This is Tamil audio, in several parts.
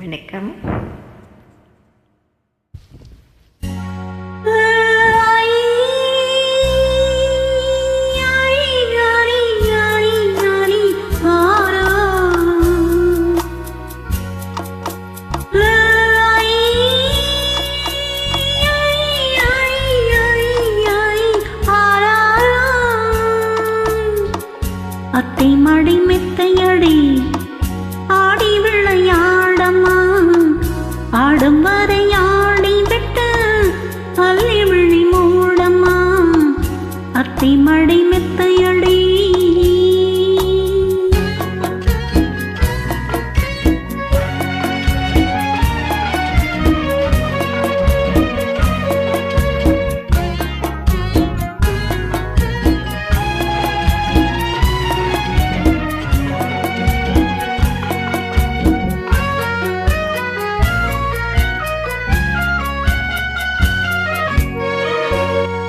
வணக்கம். அத்தை மடி மெத்தையடி ஆடி விளையாடம்மா, ஆடும் வரை ஆடி விட்டு அள்ளி விழி மூடம்மா. அத்தை மடி மெத்தையடி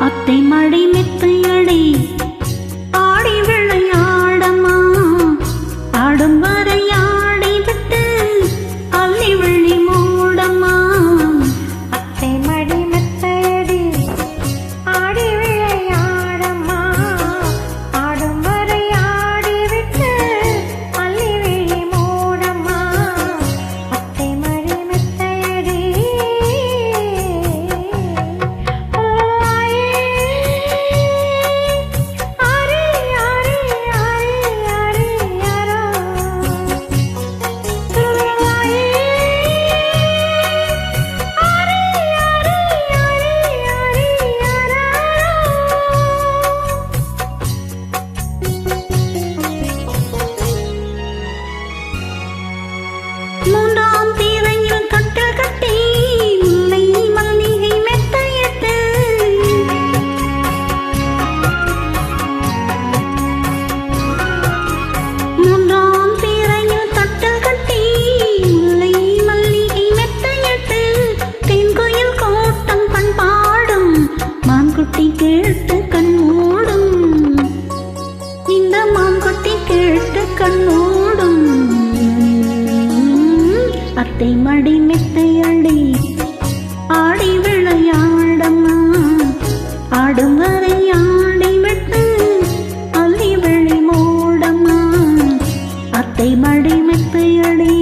அத்தை மடி மெத்தையடி ஆடி விளையாடம்மா, ஆடும் வரை ஆடி விட்டு அள்ளி விழி மூடம்மா. அத்தை மடி மெத்தையடி ஆடி விளையாடம்மா, ஆடும் வரை ஆடி விட்டு அள்ளி விழி மூடம்மா. அத்தை மடி மெத்தையடி மூன்றாம் தீரையில் கட்டல் கட்டி முல்லை மல்லிகை மெத்தையிட்டு, மூன்றாம் தீரையில் கட்டல் கட்டி முல்லை மல்லிகை மெத்தையிட்டு, தென்கோயில் கோட்டம் பண்பாடும் மான்குட்டி கேட்டு கண் மூடும், இந்த மான்குட்டி கேட்டு கண் மூடும். அத்தை மடி மெத்தையடி ஆடி விளையாடம்மா, ஆடும் வரை ஆடி விட்டு அள்ளி விழி மூடம்மா. அத்தை மடி மெத்தையடி